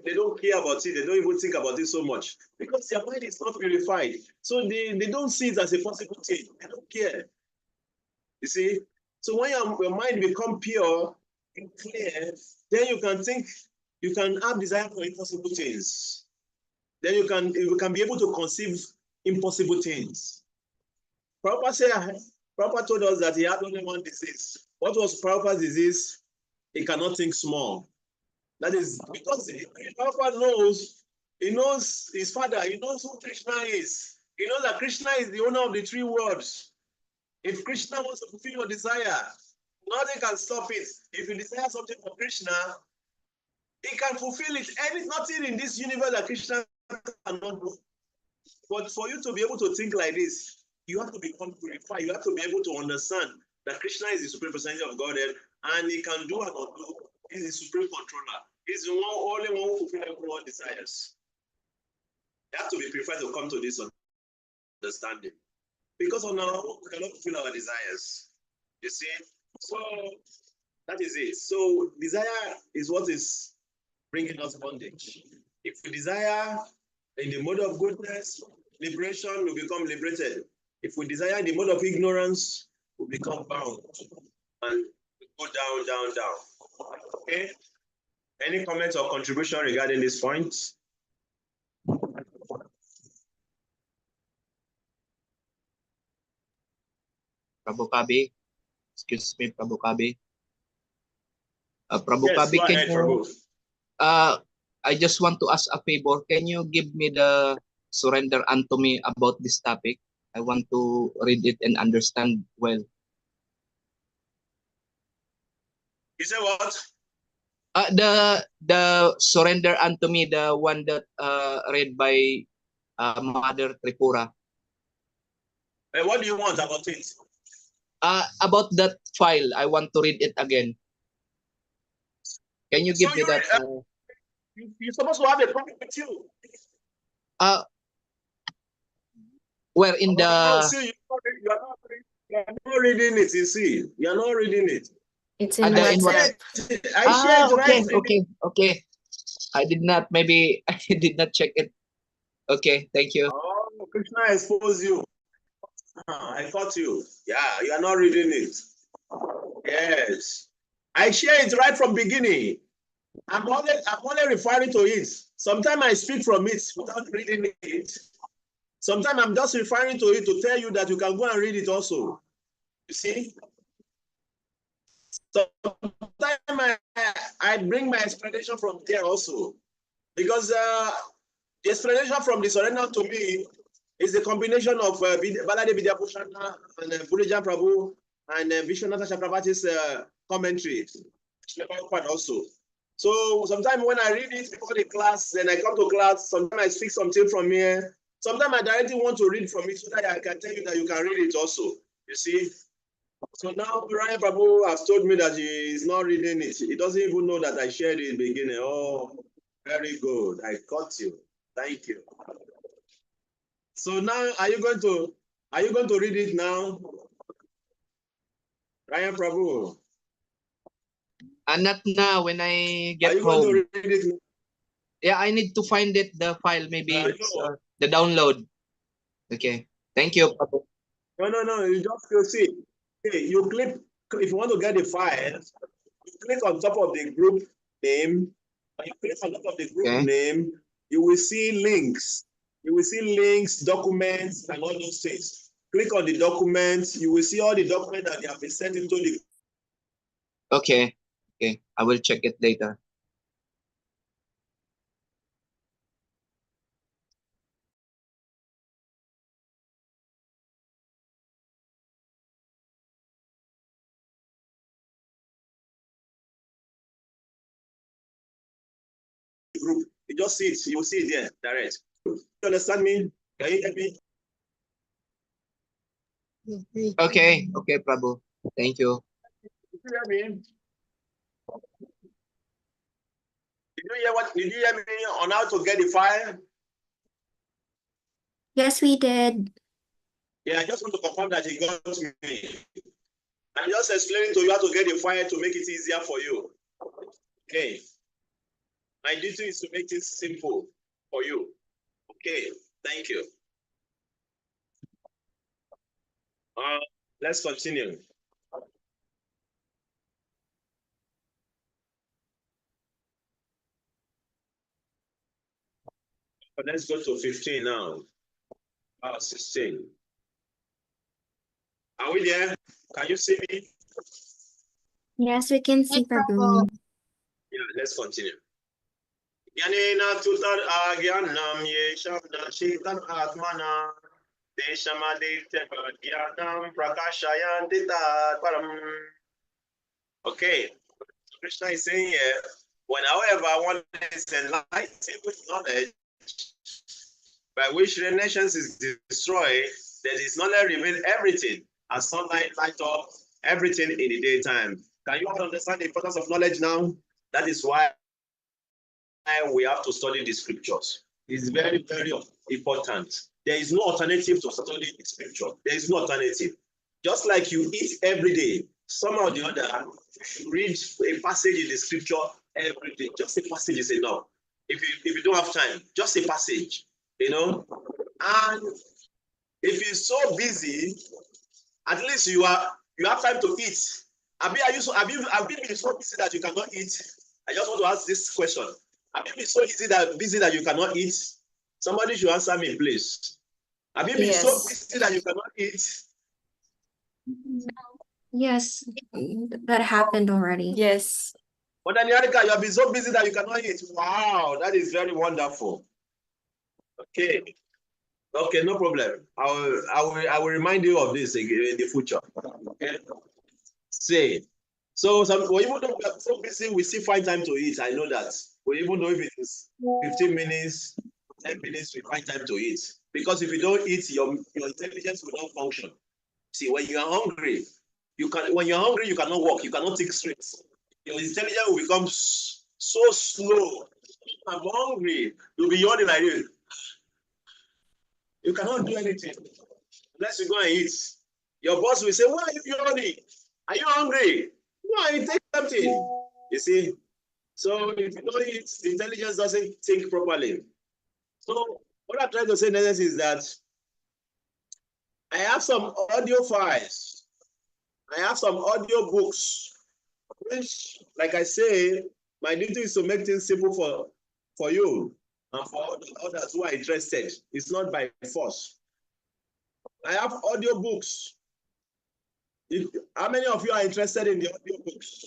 they don't care about it, they don't even think about it so much because their mind is not purified. So they don't see it as a possible thing. They don't care. You see? So when your mind becomes pure and clear, then you can think, you can have desire for impossible things. Then you can be able to conceive impossible things. Prabhupada told us that he had only one disease. What was Prabhupada's disease? He cannot think small. That is because Prabhupada knows, he knows his father, he knows who Krishna is. He knows that Krishna is the owner of the three worlds. If Krishna wants to fulfill your desire, nothing can stop it. If you desire something from Krishna, he can fulfill it. And nothing in this universe that Krishna cannot do. But for you to be able to think like this, you have to become purified. You have to be able to understand that Krishna is the supreme representative of Godhead, and he can do and undo. He's the supreme controller. He's the only one who fulfills everyone's desires. You have to be purified to come to this understanding. Because on our own, we cannot fulfill our desires. You see? So that is it. So desire is what is bringing us bondage. If we desire in the mode of goodness, liberation will become liberated. If we desire in the mode of ignorance, we become bound. And we go down, down, down. Okay? Any comments or contribution regarding this point? Prabhu Kabi. Excuse me, Prabhu Kabi. Prabhu Yes, Kabi, go ahead, Prabhu. I just want to ask a favor. Can you give me the surrender unto me about this topic? I want to read it and understand well. You say what? The surrender unto me, the one that read by Mother Tripura. What do you want about it? About that file, I want to read it again. Can you give me that? You're supposed to have a copy with you. Where in the? See, you're not reading it. You see, you're not reading it. It's in in WhatsApp. I shared it right. Okay. I did not. Maybe I did not check it. Okay, thank you. Oh, Krishna exposed you. I caught you. Yeah, you are not reading it. Yes, I share it right from beginning. I'm only referring to it. Sometimes I speak from it without reading it. Sometimes I'm just referring to it to tell you that you can go and read it also. You see? Sometimes I bring my explanation from there also. Because the explanation from the surrender to me is a combination of Balade Vidyabhushana and Burijan Prabhu and Vishwanatha Chakravarti's commentary also. So sometimes when I read it before the class, then I come to class, sometimes I speak something from here. Sometimes I directly want to read from it so that I can tell you that you can read it also. You see? So now Ryan Prabhu has told me that he is not reading it. He doesn't even know that I shared it in the beginning. Oh, very good. I caught you. Thank you. So now are you going to read it now? Ryan Prabhu. And not now when I get Are you home. going to read it? Yeah, I need to find it, the file, maybe it's, the download. Okay. Thank you, Prabhu. No. You just see. Okay, you click, if you want to get the file, you click on top of the group name. When you click on top of the group name, you will see links. You will see links, documents, and all those things. Click on the documents. You will see all the documents that they have been sent into the. Okay. Okay. I will check it later. Group. You just see it. You will see it there, direct. You understand me? Can you help me? Okay. Okay, Prabhu. Thank you. Did you hear me? Did you hear me on how to get the file? Yes, we did. Yeah, I just want to confirm that you got me. I'm just explaining to you how to get the file to make it easier for you. Okay. My duty is to make it simple for you. Okay. Thank you. Let's continue. But let's go to 15 now. 16. Are we there? Can you see me? Yes, we can see Prabhu. Yeah, let's continue. Yanena tutar agyanam ye shabda shitan atmana deshamadite gyanam prakashayan param. Okay, Krishna is saying here, when however one is enlightened with knowledge, by which the nations is destroyed, there is knowledge reveal everything, as sunlight light up everything in the daytime. Can you all understand the importance of knowledge now? That is why we have to study the scriptures. It's very, very important. There is no alternative to studying the scripture. There is no alternative. Just like you eat every day, somehow or the other, you read a passage in the scripture every day. Just a passage is enough. If you don't have time, just a passage, you know. And if you're so busy, at least you have time to eat. Have you been so busy that you cannot eat? I just want to ask this question. Have you been so busy that you cannot eat? Somebody should answer me, please. Have you been so busy that you cannot eat? Yes, that happened already. Yes. But then, Erika, you have been so busy that you cannot eat. Wow, that is very wonderful. Okay. Okay, no problem. I will remind you of this in the future. Okay. Say. So even though we are so busy, we still find time to eat. I know that. We even though if it is 15 minutes, 10 minutes, we find time to eat. Because if you don't eat, your intelligence will not function. See, when you are hungry, you cannot walk, you cannot think straight. Your intelligence will become so slow. I'm hungry. You'll be yawning like this. You cannot do anything unless you go and eat. Your boss will say, "Why are you yawning? Are you hungry? Why you take something?" You see? So if you don't eat, the intelligence doesn't think properly. So what I'm trying to say next is that I have some audio files. I have some audio books, which, like I say, my duty is to make things simple for you and for others who are interested. It's not by force. I have audio books. How many of you are interested in the audio books?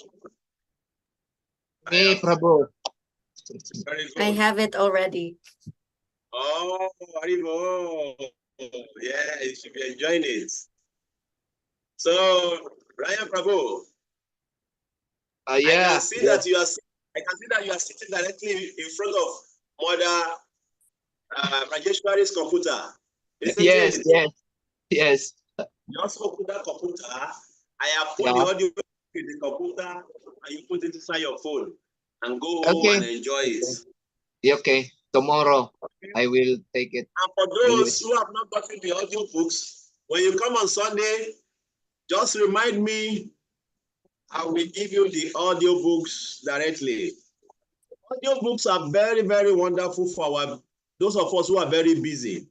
Me, Prabhu. Very good. I have it already. Oh, Haribo. Yeah, you should be enjoying it. So, Ryan Prabhu, I can see that you are. I can see that you are sitting directly in front of Mother Rajeshwari's computer. Yes. Yes. You also open that computer. I have put the audio in the computer, and you put it inside your phone, and go home and enjoy it. Okay. Tomorrow, I will take it. And for those who have not gotten the audio books, when you come on Sunday, just remind me. I will give you the audio books directly. Audio books are very, very wonderful for those of us who are very busy.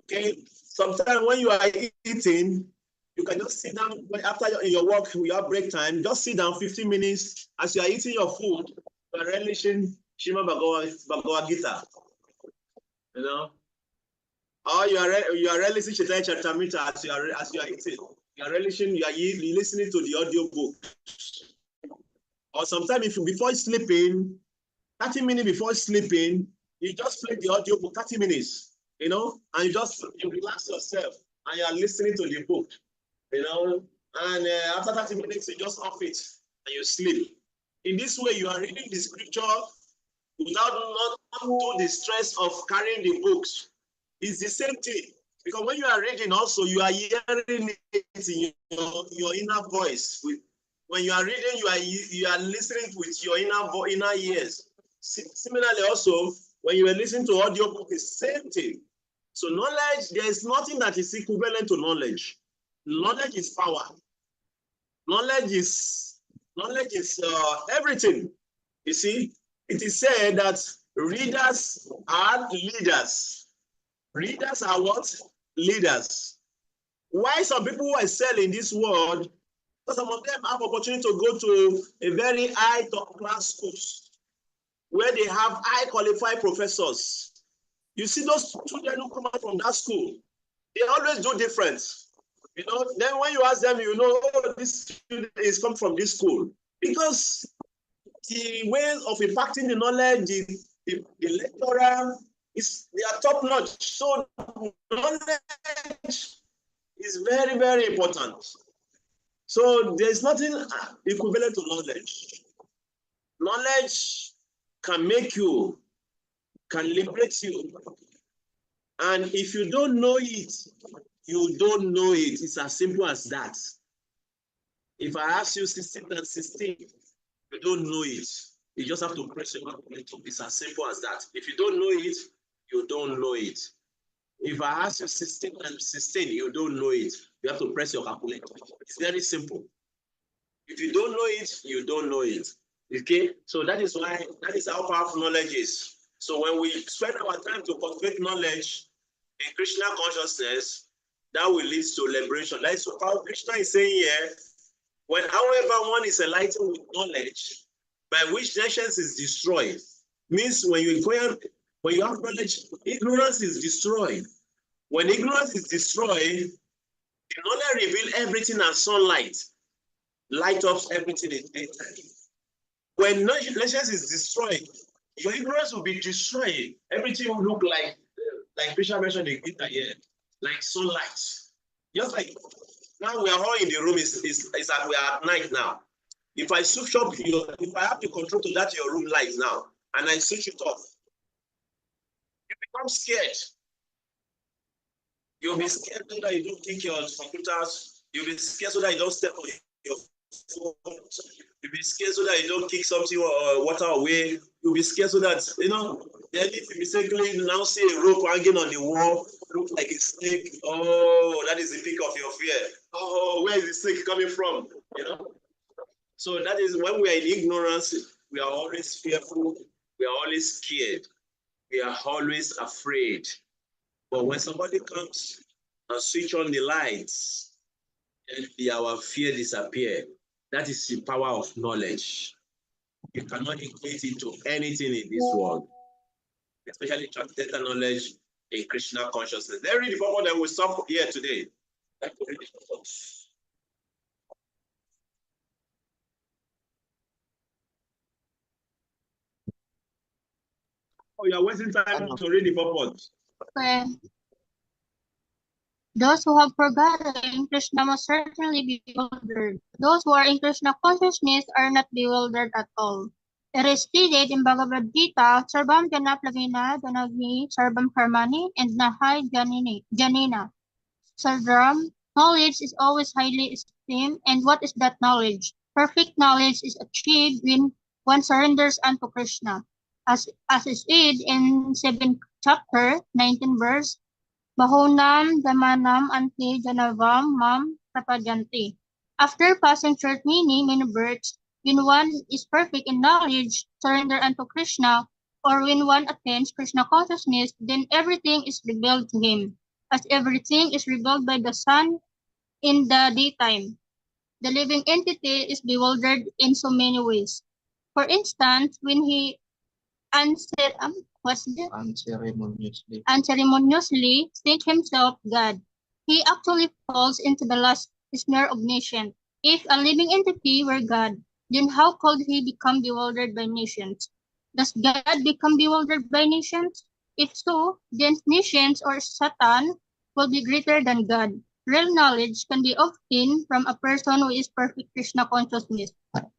Okay, sometimes when you are eating, You can just sit down after in your work, we have break time. Just sit down 15 minutes as you are eating your food. You are relishing Shima Bhagavad Gita. You know, or you are relishing Chaitanya Charitamrita as you are eating. You are relishing. You are listening to the audio book. Or sometimes if you before sleeping, 30 minutes before sleeping, you just play the audio book 30 minutes. You know, and you relax yourself and you are listening to the book. You know, and after 30 minutes, you just off it and you sleep. In this way, you are reading the scripture without not to the stress of carrying the books. It's the same thing. Because when you are reading also, you are hearing it in your inner voice. When you are reading, you are listening with your inner ears. Similarly also, when you are listening to audio book, it's the same thing. So knowledge, there is nothing that is equivalent to knowledge. Knowledge is power. Knowledge is everything. You see, it is said that readers are leaders. Readers are what? Leaders. Why some people who excel in this world, some of them have opportunity to go to a very high top class schools where they have high qualified professors. You see those students who come out from that school, they always do different. You know, then when you ask them, you know, oh, this student is come from this school. Because the way of impacting the knowledge, the lecturer, they are top notch. So knowledge is very, very important. So there's nothing equivalent to knowledge. Knowledge can make you, can liberate you. And if you don't know it, you don't know it. It's as simple as that. If I ask you 16 and 16, you don't know it. You just have to press your calculator. It's as simple as that. If you don't know it, you don't know it. If I ask you 16 and 16, you don't know it. You have to press your calculator. It's very simple. If you don't know it, you don't know it. Okay? So that is how powerful knowledge is. So when we spend our time to cultivate knowledge in Krishna consciousness, that will lead to liberation. That's what Krishna is saying here. When, however, one is enlightened with knowledge, by which nations is destroyed, means when you have knowledge, ignorance is destroyed. When ignorance is destroyed, the knowledge reveals everything as sunlight, light up everything in daytime. When nations is destroyed, your ignorance will be destroyed. Everything will look like Krishna mentioned in Gita here, like sunlight. Just like now we are all in the room, is that we are at night now. If I switch up if I have the control to that your room light now, and I switch it off, you become scared. You'll be scared so that you don't kick your computers. You'll be scared so that you don't step on your phone. You'll be scared so that you don't kick something or water away. You'll be scared so that, then if you mistakenly now see a rope hanging on the wall, look like a snake. Oh, that is the peak of your fear. Oh, where is the snake coming from? So that is when we are in ignorance, we are always fearful. We are always scared. We are always afraid. But when somebody comes and switch on the lights, our fear disappears. That is the power of knowledge. You cannot equate it to anything in this world, especially transcendental knowledge in Krishna consciousness. Let's read the purport that we stop here today. Oh, you are wasting time to read the purport. Okay. Those who have forgotten Krishna must certainly be bewildered. Those who are in Krishna consciousness are not bewildered at all. It is stated in Bhagavad Gita, Sarvam Janaplagina Janagni Sarvam Karmani and Nahai Janina. Sadram, knowledge is always highly esteemed, and what is that knowledge? Perfect knowledge is achieved when one surrenders unto Krishna. As is said in 7th chapter, 19th verse, Bahonam Damanam Anti Janavam Mam Tapajanti. After passing through many births, when one is perfect in knowledge, surrender unto Krishna, or when one attains Krishna consciousness, then everything is revealed to him. As everything is revealed by the sun, in the daytime. The living entity is bewildered in so many ways. For instance, when he unceremoniously thinks himself God, he actually falls into the last snare of nations. If a living entity were God, then how could he become bewildered by nations? Does God become bewildered by nations? If so, then nations or Satan will be greater than God. Real knowledge can be obtained from a person who is perfect Krishna consciousness.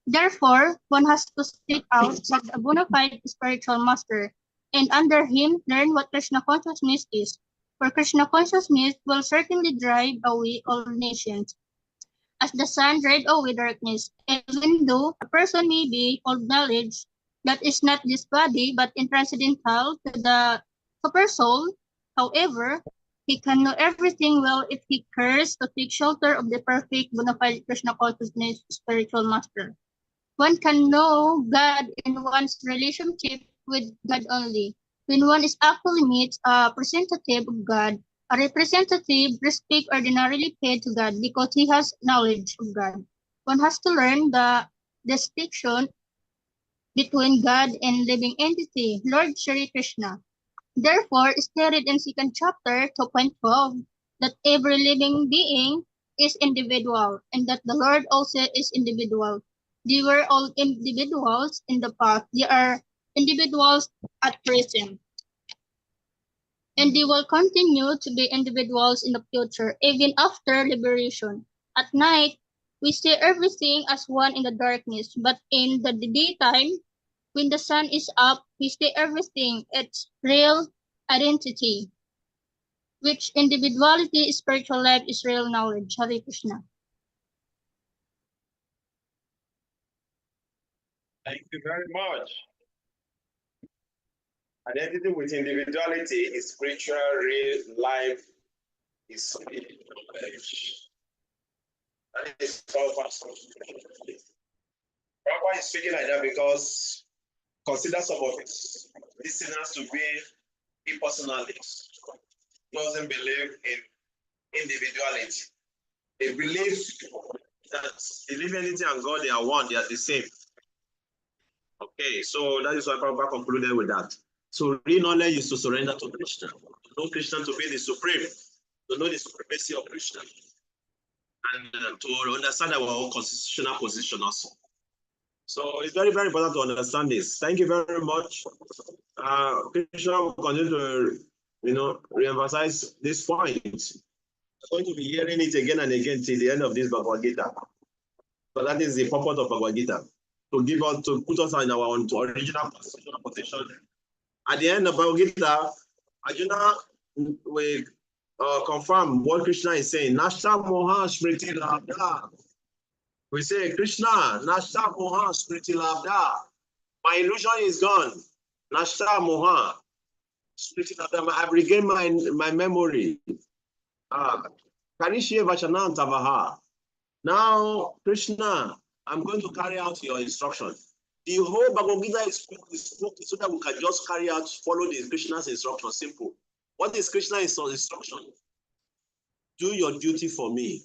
Therefore, one has to seek out a bona fide spiritual master and under him learn what Krishna consciousness is. For Krishna consciousness will certainly drive away all nations, as the sun drive away darkness. Even though a person may be of knowledge that is not this body but intranscendental to the super soul, however, he can know everything well if he cares to take shelter of the perfect bona fide Krishna consciousness spiritual master. One can know God in one's relationship with God only. When one is actually meets a representative of God, a representative respect ordinarily paid to God because he has knowledge of God. One has to learn the distinction between God and living entity, Lord Shri Krishna. Therefore, stated in second chapter 2.12 that every living being is individual and that the Lord also is individual. They were all individuals in the past. They are individuals at present. And they will continue to be individuals in the future, even after liberation. At night, we see everything as one in the darkness, but in the daytime, when the sun is up, we see everything its real identity, which individuality, spiritual life is real knowledge. Hare Krishna. Thank you very much. Identity with individuality is spiritual, real life is knowledge. That is all Pastor. Prabhupada is speaking like that because consider some of his listeners to be impersonalists. Doesn't believe in individuality. They believe that divinity and God, they are one, they are the same. Okay, so that is why Prabhupada concluded with that. So real knowledge is to surrender to Krishna, to know Krishna to be the supreme, to know the supremacy of Krishna, and to understand our own constitutional position also. So it's very, very important to understand this. Thank you very much. Krishna will continue to, re-emphasize this point. I'm going to be hearing it again and again till the end of this Bhagavad Gita. So that is the purpose of Bhagavad Gita, to put us in our own original constitutional position. At the end of Bhagavad Gita, Arjuna will confirm what Krishna is saying. Nashta moha smriti labda. We say, Krishna, Nashta moha smriti labda. My illusion is gone. Nashta moha smriti labda. I've regained my memory. Karishye vachanam tavaha. Now, Krishna, I'm going to carry out your instruction. The whole Bhagavad Gita is spoken so that we can just follow the Krishna's instruction. Simple. What is Krishna's instruction? Do your duty for me.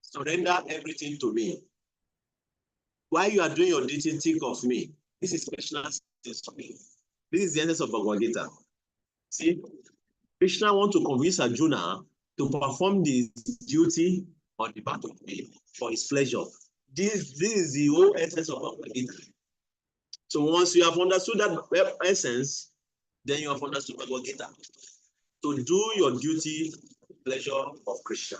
Surrender everything to me. While you are doing your duty, think of me. This is Krishna's instruction. This is the essence of Bhagavad Gita. See, Krishna wants to convince Arjuna to perform the duty on the battlefield for his pleasure. This is the whole essence of Bhagavad Gita. So once you have understood that essence, then you have understood Bhagavad Gita. To do your duty, pleasure of Krishna.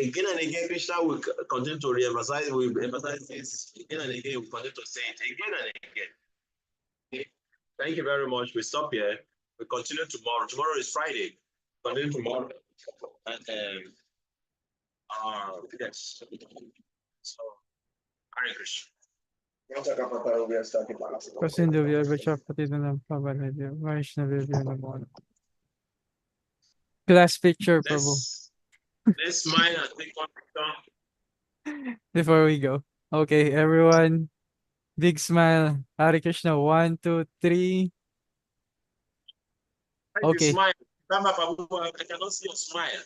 Again and again, Krishna will continue to re-emphasize, will emphasize this. Again and again, will continue to say it again and again. Okay. Thank you very much. We stop here. We continue tomorrow. Tomorrow is Friday. Continue tomorrow. And yes. So, Hare Krishna. Pasindavya Vachapatidana Pavanadya Vaishnavya Namo. Class picture, Prabhu, Let's smile and take one picture. before we go. Okay, everyone. Big smile. Hare Krishna. 1, 2, 3. Okay. Smile. I cannot see your smile.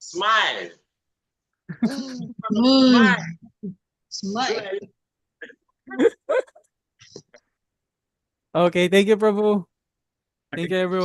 Smile. Smile. Smile. Okay, thank you, Prabhu. Thank you, everyone.